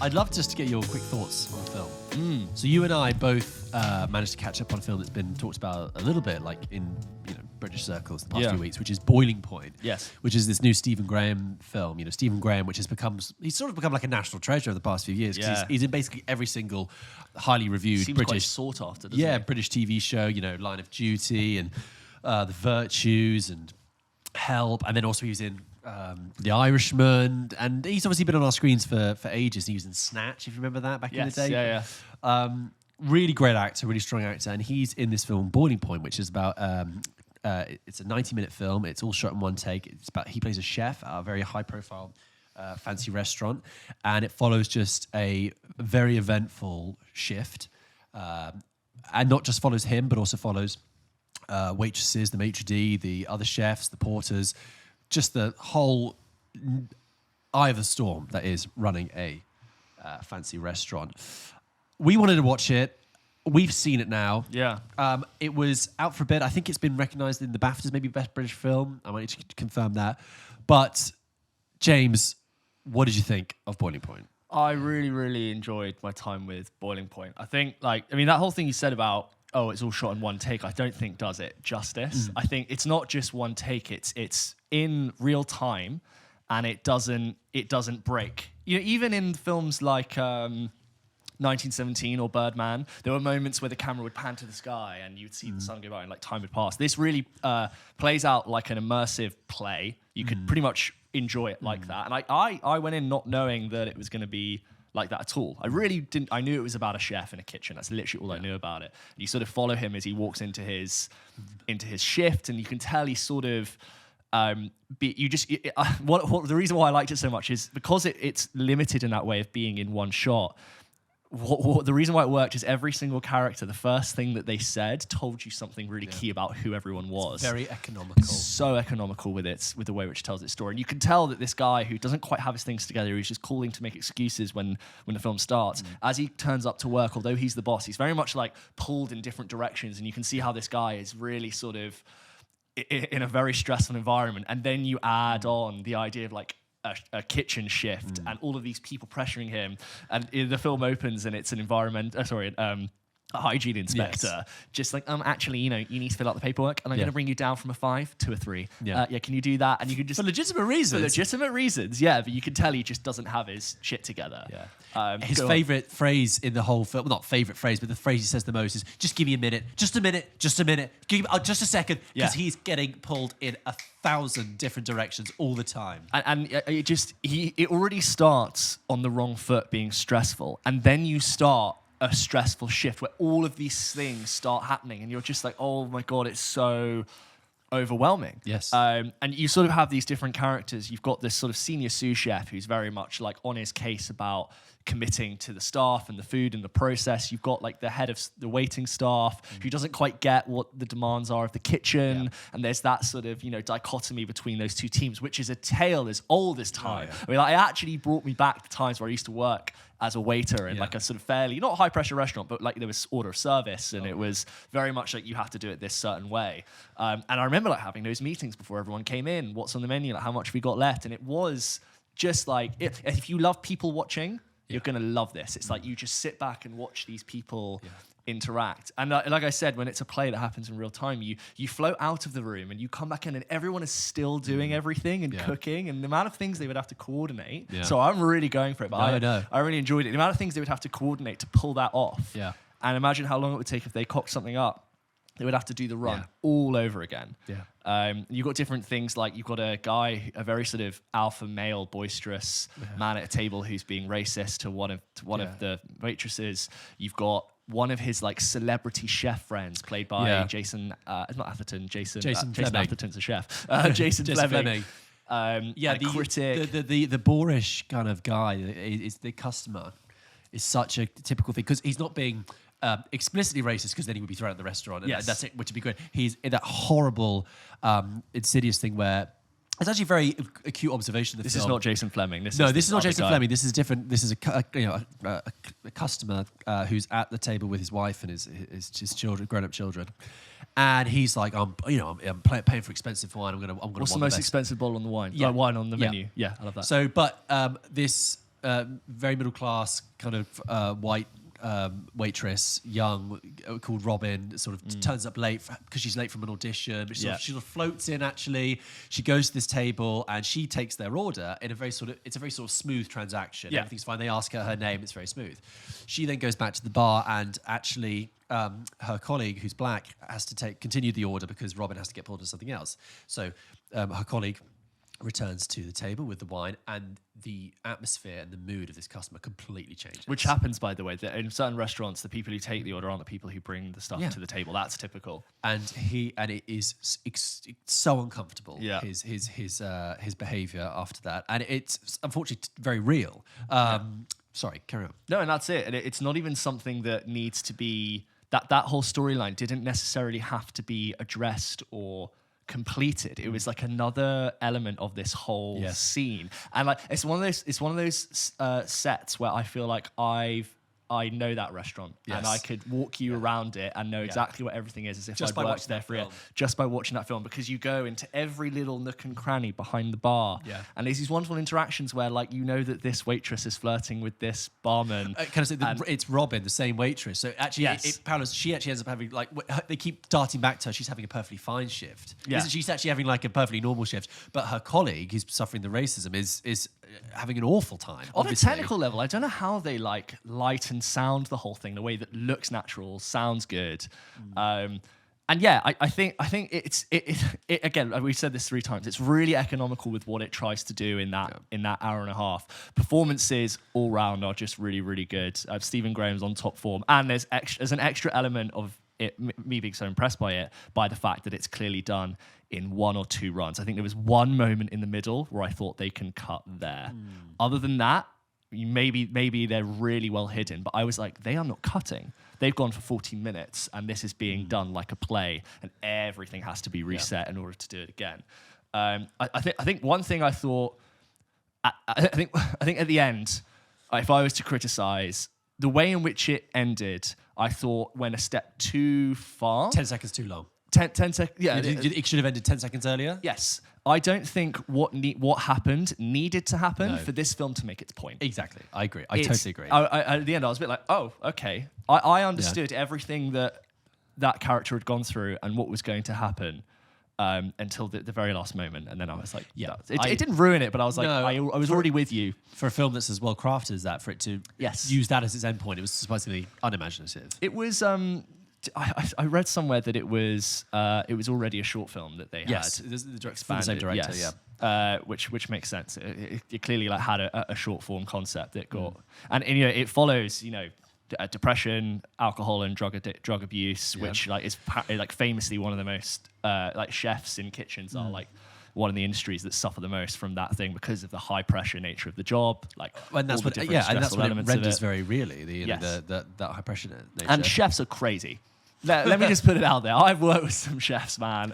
I'd love just to get your quick thoughts on the film. So you and I both managed to catch up on a film that's been talked about a little bit, like in British circles the past few weeks, which is Boiling Point. Yes. Which is this new Stephen Graham film. Stephen Graham, which he's sort of become like a national treasure over the past few years. Yeah. He's in basically every single highly reviewed Seems British quite sought after, doesn't it? British TV show. Line of Duty and The Virtues and Help, and then also he was in The Irishman, and he's obviously been on our screens for ages. He was in Snatch, if you remember that back in the day. Yeah. Really great actor, really strong actor, and he's in this film Boiling Point, which is about it's a 90-minute film. It's all shot in one take. It's about he plays a chef at a very high-profile fancy restaurant, and it follows just a very eventful shift, and not just follows him, but also follows waitresses, the maitre d', the other chefs, the porters, just the whole eye of the storm that is running a fancy restaurant. We wanted to watch it. We've seen it now. Yeah. It was out for a bit. I think it's been recognised in the BAFTAs, maybe Best British Film. I might need to confirm that. But, James, what did you think of Boiling Point? I really, really enjoyed my time with Boiling Point. I think, that whole thing you said about, it's all shot in one take, I don't think does it justice. I think it's not just one take, it's in real time, and it doesn't break. Even in films like 1917 or Birdman, there were moments where the camera would pan to the sky and you'd see the sun go by and time would pass. This really plays out like an immersive play. You could pretty much enjoy it like that. And I went in not knowing that it was going to be like that at all. I really didn't. I knew it was about a chef in a kitchen. That's literally all I knew about it. And you sort of follow him as he walks into his shift, and you can tell he's sort of. The reason why I liked it so much is because it's limited in that way of being in one shot. The reason why it worked is every single character, the first thing that they said told you something really key about who everyone was. It's very economical. So economical with the way which it tells its story. And you can tell that this guy who doesn't quite have his things together, who's just calling to make excuses when the film starts, as he turns up to work, although he's the boss, he's very much pulled in different directions. And you can see how this guy is really sort of in a very stressful environment. And then you add on the idea of a kitchen shift and all of these people pressuring him, and the film opens and it's an a hygiene inspector, just actually, you need to fill out the paperwork, and I'm going to bring you down from a 5 to a 3. Can you do that? And you can just for legitimate reasons. But you can tell he just doesn't have his shit together. His favourite phrase in the whole film, well, not favourite phrase, but the phrase he says the most is, just give me a minute, just a minute, just a second, because he's getting pulled in 1,000 different directions all the time. And it already starts on the wrong foot being stressful, and then you start a stressful shift where all of these things start happening, and you're just like, oh my God, it's so overwhelming. Yes. And you sort of have these different characters. You've got this sort of senior sous chef who's very much on his case about committing to the staff and the food and the process. You've got the head of the waiting staff who doesn't quite get what the demands are of the kitchen. And there's that sort of, dichotomy between those two teams, which is a tale as old as time. I mean, it actually brought me back to times where I used to work as a waiter in a sort of fairly, not high pressure restaurant, but there was order of service, and it was very much you have to do it this certain way. And I remember having those meetings before everyone came in, what's on the menu, how much we got left. And it was just if you love people watching, you're going to love this. It's you just sit back and watch these people interact. And like I said, when it's a play that happens in real time, you float out of the room and you come back in and everyone is still doing everything and cooking, and the amount of things they would have to coordinate. So I'm really going for it, but I really enjoyed it. The amount of things they would have to coordinate to pull that off. And imagine how long it would take if they cocked something up. They would have to do the run all over again. You've got different things, you've got a guy, a very sort of alpha male, boisterous man at a table who's being racist to one of the waitresses. You've got one of his celebrity chef friends, played by Jason. It's not Atherton. Jason Atherton's a chef. Jason Fleming. The critic. The boorish kind of guy is the customer is such a typical thing, because he's not being explicitly racist, because then he would be thrown out of the restaurant, and that's it, which would be great. He's in that horrible, insidious thing where it's actually a very acute observation of the film. This is not Jason Fleming. This is not Jason Fleming. This is different. This is a customer who's at the table with his wife and his children, grown-up children, and he's like, I'm paying for expensive wine. I'm gonna. What's the most expensive bottle on the wine? Wine on the menu. Yeah, I love that. So, but this very middle class kind of white waitress, young, called Robin, sort of turns up late because she's late from an audition. But she sort of floats in. Actually, she goes to this table and she takes their order in a very sort of smooth transaction. Yeah. Everything's fine. They ask her name. It's very smooth. She then goes back to the bar and actually. Her colleague, who's black, has to continue the order because Robin has to get pulled to something else. So her colleague returns to the table with the wine, and the atmosphere and the mood of this customer completely changes. Which happens, by the way, that in certain restaurants, the people who take the order aren't the people who bring the stuff to the table. That's typical. And it is so uncomfortable. Yeah. His behaviour after that, and it's unfortunately very real. Sorry, carry on. No, and that's it. And it's not even something that needs to be that whole storyline didn't necessarily have to be addressed or completed. It was like another element of this whole scene, and like it's one of those sets where I feel like I know that restaurant and I could walk you around it and know exactly what everything is as if I'd worked there for it just by watching that film, because you go into every little nook and cranny behind the bar and there's these wonderful interactions where like you know that this waitress is flirting with this barman. Can I say it's Robin, the same waitress? So actually, she actually ends up having like they keep darting back to her. She's having a perfectly fine shift. Yeah. She's actually having like a perfectly normal shift, but her colleague, who's suffering the racism, is having an awful time. On a technical level, I don't know how they like light and sound the whole thing, the way that looks natural, sounds good. And yeah, I think it's again, we've said this 3 times, it's really economical with what it tries to do in that hour and a half. Performances all round are just really, really good. Stephen Graham's on top form, and there's an extra element of it, me being so impressed by it, by the fact that it's clearly done in 1 or 2 runs. I think there was one moment in the middle where I thought they can cut there. Other than that, maybe they're really well hidden, but I was like, they are not cutting. They've gone for 14 minutes and this is being done like a play, and everything has to be reset in order to do it again. I think one thing I thought, I think at the end, if I was to criticize the way in which it ended, I thought went a step too far. 10 seconds too long. 10 seconds. Yeah, it should have ended 10 seconds earlier. Yes, I don't think what happened needed to happen for this film to make its point. Exactly, I agree. I totally agree. At the end, I was a bit like, oh, okay. I understood everything that character had gone through and what was going to happen until the very last moment, and then I was like, it didn't ruin it, but I was like, I was already with you. For a film that's as well crafted as that, for it to use that as its endpoint, it was surprisingly unimaginative. It was. I read somewhere that it was already a short film that they had. Yes, the same director. Yes. Which makes sense. It clearly like had a short form concept that got and it follows depression, alcohol, and drug abuse, which like is like famously one of the most like chefs in kitchens are like one of the industries that suffer the most from that thing because of the high pressure nature of the job. Like, and that's what it renders very really that high pressure nature. And chefs are crazy. Let me just put it out there. I've worked with some chefs, man.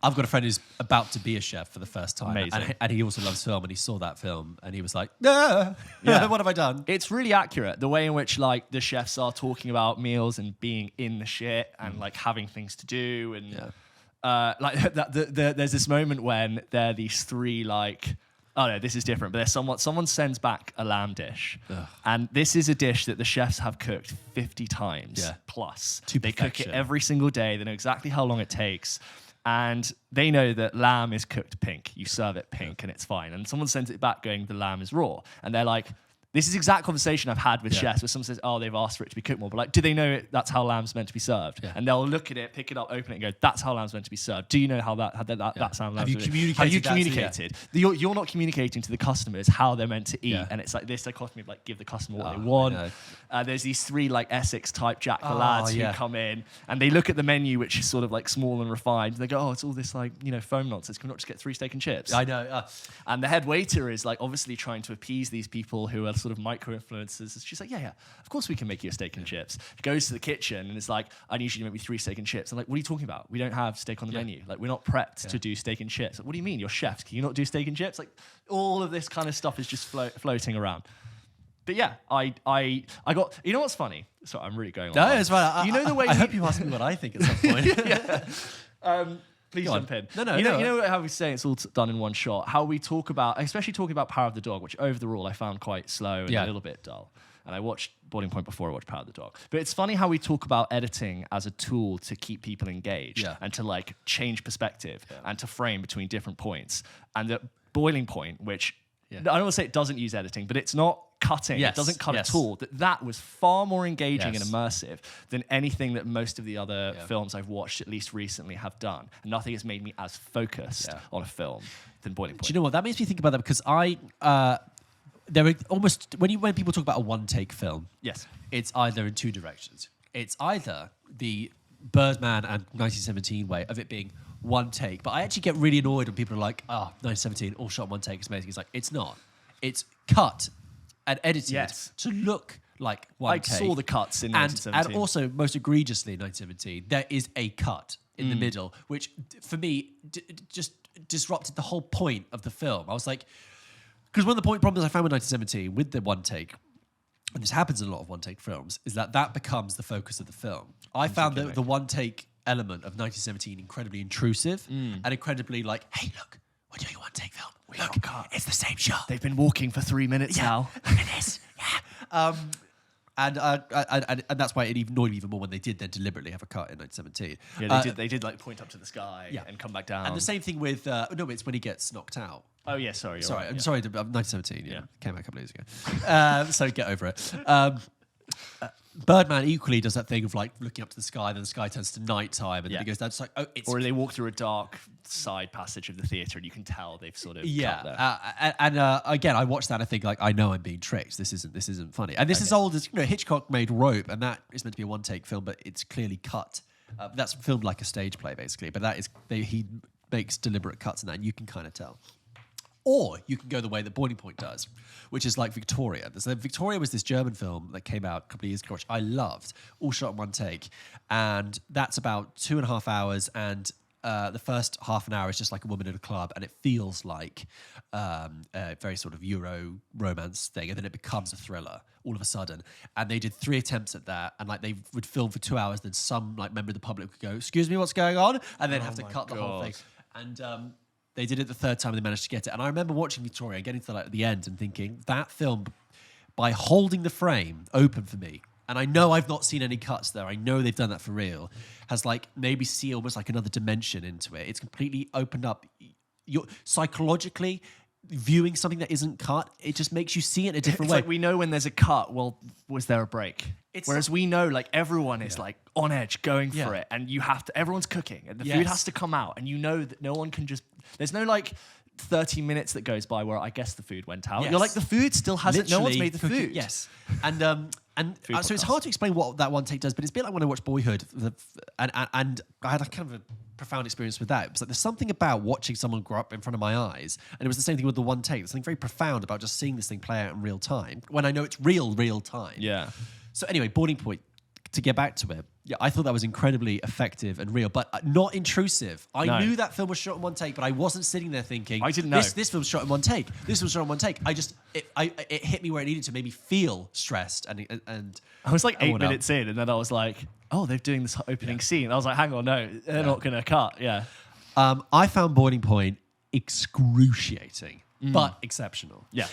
I've got a friend who's about to be a chef for the first time. Amazing. And he also loves film, and he saw that film and he was like, what have I done? It's really accurate, the way in which like the chefs are talking about meals and being in the shit and like having things to do. And there's this moment when there are these 3 like, oh no, this is different, but there's someone sends back a lamb dish. Ugh. And this is a dish that the chefs have cooked 50 times plus. They cook it every single day. They know exactly how long it takes. And they know that lamb is cooked pink. You serve it pink and it's fine. And someone sends it back going, the lamb is raw. And they're like, this is the exact conversation I've had with chefs where someone says, oh, they've asked for it to be cooked more. But like, do they know that's how lamb's meant to be served? Yeah. And they'll look at it, pick it up, open it and go, that's how lamb's meant to be served. Do you know how that sound? Have you communicated? You're not communicating to the customers how they're meant to eat. Yeah. And it's like this dichotomy of like, give the customer what they want. There's these 3 like Essex type Jack the lads who come in and they look at the menu, which is sort of like small and refined. They go, oh, it's all this like, foam nonsense. Can we not just get 3 steak and chips? I know. And the head waiter is like obviously trying to appease these people who are sort of micro-influencers. She's like, yeah, of course we can make you a steak and chips. Goes to the kitchen and is like, I need you to make me 3 steak and chips. I'm like, what are you talking about? We don't have steak on the menu. Like, we're not prepped to do steak and chips. Like, what do you mean? You're chefs. Can you not do steak and chips? Like, all of this kind of stuff is just floating around. But yeah, I got, you know what's funny? Sorry, I'm really going on. No, it's fine. You know the way I hope you ask me what I think at some point. Please Go on. jump in. No, you no. know how we say it's all done in one shot. How we talk about, especially talking about Power of the Dog, which overall I found quite slow and a little bit dull. And I watched Boiling Point before I watched Power of the Dog. But it's funny how we talk about editing as a tool to keep people engaged and to like change perspective and to frame between different points. And that Boiling Point, which I don't want to say it doesn't use editing, but it's not cutting. It doesn't cut at all. That was far more engaging and immersive than anything that most of the other films I've watched, at least recently, have done. And nothing has made me as focused on a film than Boiling Point. Do you know what? That makes me think about that because there are almost when people talk about a one-take film, it's either in two directions. It's either the Birdman and 1917 way of it being one take, but I actually get really annoyed when people are like, 1917, all shot in one take, it's amazing. It's like, it's not. It's cut and edited to look like one take. I saw the cuts in 1917. And also, most egregiously in 1917, there is a cut in the middle, which for me just disrupted the whole point of the film. I was like, because one of the problems I found with 1917 with the one take, and this happens in a lot of one take films, is that becomes the focus of the film. I found the one take element of 1917 incredibly intrusive and incredibly like, hey, look, we're doing a one take film. Look, it's the same shot. They've been walking for 3 minutes now. Look at this. And that's why it annoyed me even more when they did then deliberately have a cut in 1917. Yeah, they did like point up to the sky and come back down. And the same thing with it's when he gets knocked out. Oh yeah, sorry. I'm sorry. 1917. Yeah, came out a couple of years ago. So get over it. Birdman equally does that thing of like looking up to the sky, then the sky turns to nighttime, and then it goes down. It's like, or they walk through a dark side passage of the theatre, and you can tell they've sort of cut there. Again, I watched that and I think like, I know I'm being tricked. This isn't funny. And this is old as Hitchcock made Rope, and that is meant to be a one take film, but it's clearly cut. That's filmed like a stage play basically, but he makes deliberate cuts in that, and you can kind of tell. Or you can go the way that Boiling Point does, which is like Victoria. So Victoria was this German film that came out a couple of years ago, which I loved, all shot in one take. And that's about 2.5 hours, and the first half an hour is just like a woman in a club, and it feels like a very sort of Euro romance thing, and then it becomes a thriller all of a sudden. And they did 3 attempts at that, and like they would film for 2 hours, then some like member of the public would go, "Excuse me, what's going on?" and then have to cut the whole thing. And they did it the third time and they managed to get it. And I remember watching Victoria and getting to like the end and thinking, that film, by holding the frame open for me, and I know I've not seen any cuts there, I know they've done that for real, has like maybe see almost like another dimension into it. It's completely opened up. You're psychologically viewing something that isn't cut, it just makes you see it in a different way. Like we know when there's a cut, well, was there a break? Whereas we know like everyone is like on edge going for it, and everyone's cooking and the food has to come out, and you know that no one can just, there's no like 30 minutes that goes by where I guess the food went out. You're like, the food still hasn't, no one's made the food. Yes. And so it's hard to explain what that one take does, but it's a bit like when I watched Boyhood, and I had a kind of a profound experience with that. It was like there's something about watching someone grow up in front of my eyes, and it was the same thing with the one take. There's something very profound about just seeing this thing play out in real time, when I know it's real time. Yeah. So anyway, Boiling Point, to get back to it, I thought that was incredibly effective and real, but not intrusive. I knew that film was shot in one take, but I wasn't sitting there thinking, I didn't know. This film's shot in one take. This was shot in one take. It hit me where it needed to, made me feel stressed. And I was like 8 minutes in, and then I was like, oh, they're doing this opening scene. I was like, hang on, no, they're not going to cut. Yeah. I found Boiling Point excruciating, but exceptional. Yeah.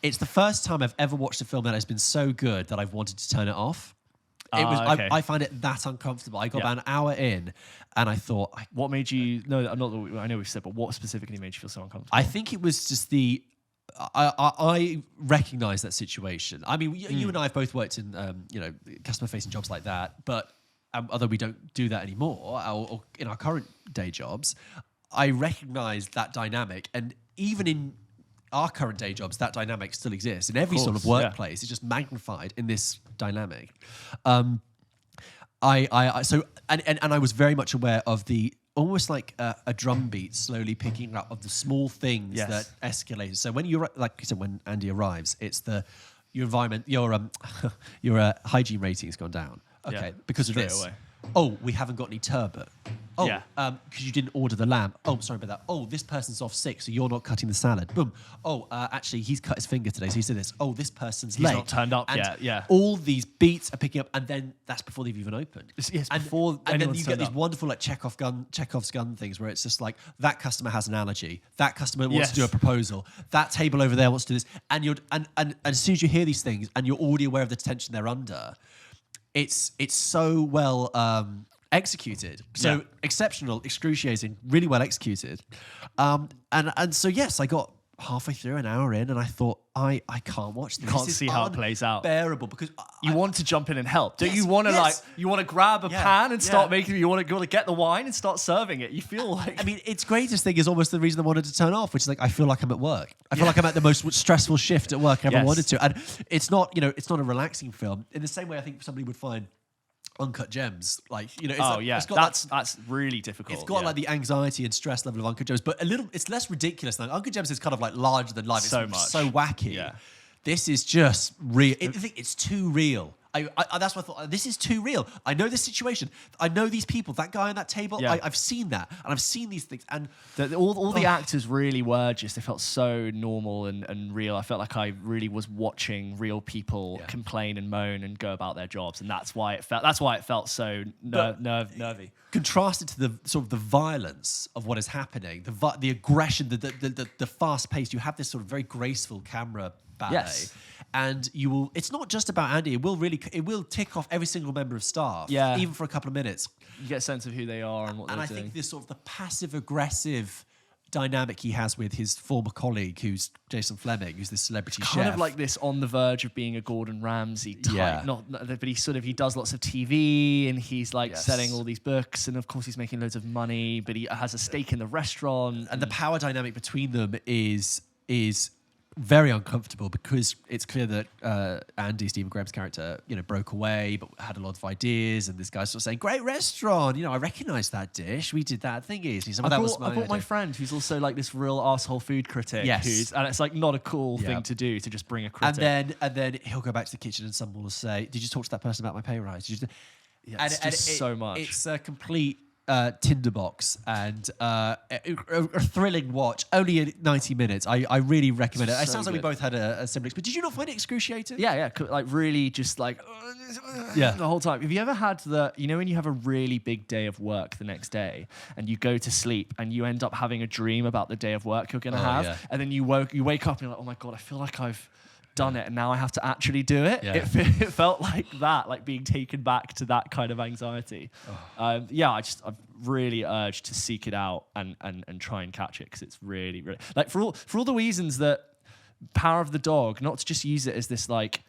It's the first time I've ever watched a film that has been so good that I've wanted to turn it off. I find it that uncomfortable. I got about an hour in, and I thought, what made you? No, I know we've said, but what specifically made you feel so uncomfortable? I think it was just I recognize that situation. I mean, you and I have both worked in customer-facing jobs like that, but although we don't do that anymore, or in our current day jobs, I recognize that dynamic, and even in our current day jobs, that dynamic still exists in every sort of workplace. It's just magnified in this dynamic. I was very much aware of the almost like a drum beat slowly picking up of the small things that escalated. So when you're like you said, when Andy arrives, it's your environment, your hygiene rating's gone down. Okay, because of this. Away. Oh, we haven't got any turbot. Oh, Yeah. because you didn't order the lamb. Oh, sorry about that. Oh, this person's off sick, so you're not cutting the salad. Boom. Oh, actually, he's cut his finger today, so he said this. Oh, this person's late. He's not turned up and yet. Yeah. all these beats are picking up, and then that's before they've even opened. Yes, and, before and then anyone's you get turned these up. wonderful like Chekhov's gun things where it's just like that customer has an allergy, that customer wants to do a Yes. proposal, that table over there wants to do this, and you're and as soon as you hear these things and you're already aware of the tension they're under, it's so well executed, so Yeah. exceptional, excruciating, really well executed, and so yes, I got halfway through, an hour in, and I thought I can't watch this. Can't This is see how it plays out. Unbearable because You want to jump in and help. Don't Yes, you want to yes. you want to grab a Yeah, pan and start yeah. making, you want to get the wine and start serving it. You feel like, I mean, its greatest thing is almost the reason I wanted to turn off, which is like I feel like I'm at work. I feel like I'm at the most stressful shift at work I ever Yes. wanted to, and it's not it's not a relaxing film in the same way I think somebody would find Uncut Gems, like it's oh like, yeah, it's got that's really difficult. it's got yeah. like the anxiety and stress level of Uncut Gems, but it's less ridiculous than Uncut Gems is kind of like larger than life. So It's much. so wacky. Yeah. This is just real. I think it's too real. I that's what I thought. This is too real. I know this situation. I know these people. That guy on that table. Yeah. I've seen that, and I've seen these things. And All the actors really were just, they felt so normal and real. I felt like I really was watching real people Yeah. complain and moan and go about their jobs, and that's why it felt so nervy. contrasted to the sort of the violence of what is happening, the aggression, the fast pace. You have this sort of very graceful camera ballet. Yes. And you will. It's not just about Andy. It will tick off every single member of staff. Yeah. Even for a couple of minutes. You get a sense of who they are and what And they're I doing. think this sort of the passive aggressive dynamic he has with his former colleague, who's Jason Fleming, who's this celebrity kind chef. of like this on the verge of being a Gordon Ramsay type. Yeah. But he does lots of TV and he's like Yes. selling all these books, and of course he's making loads of money, but he has a stake in the restaurant. And the power dynamic between them is very uncomfortable because it's clear that Andy, Stephen Graham's character, broke away but had a lot of ideas, and this guy's sort of saying, "Great restaurant, I recognise that dish. We did that thingy." He's, I that was brought my idea." friend who's also like this real asshole food critic. Yes. And it's like not a cool Yeah. thing to do, to just bring a critic. And then he'll go back to the kitchen and someone will say, "Did you talk to that person about my pay rise?" Did you Yeah, it's just so much. It's a complete tinderbox and a thrilling watch. Only 90 minutes. I really recommend it. It So sounds like we good. both had a similar experience. But did you not find it excruciating? Yeah, like really just like Yeah. the whole time. Have you ever had when you have a really big day of work the next day and you go to sleep and you end up having a dream about the day of work you're going to have, yeah. and then you wake up and you're like, oh my God, I feel like I've done it and now I have to actually do it. Yeah. It felt like that, like being taken back to that kind of anxiety. I'm really urged to seek it out and try and catch it, because it's really, really like for all the reasons that Power of the Dog, not to just use it as this like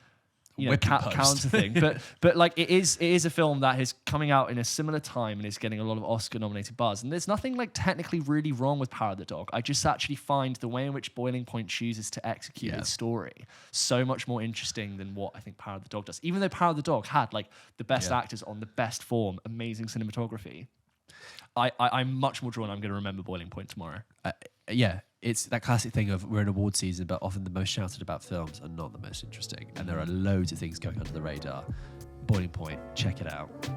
Whipping post. counter thing, but like it is a film that is coming out in a similar time and is getting a lot of Oscar nominated buzz, and there's nothing like technically really wrong with Power of the Dog. I just actually find the way in which Boiling Point chooses to execute its story so much more interesting than what I think Power of the Dog does, even though Power of the Dog had like the best actors on the best form, amazing cinematography. I'm much more drawn. I'm going to remember Boiling Point tomorrow. Yeah, it's that classic thing of we're in award season, but often the most shouted about films are not the most interesting. And there are loads of things going under the radar. Boiling Point, check it out.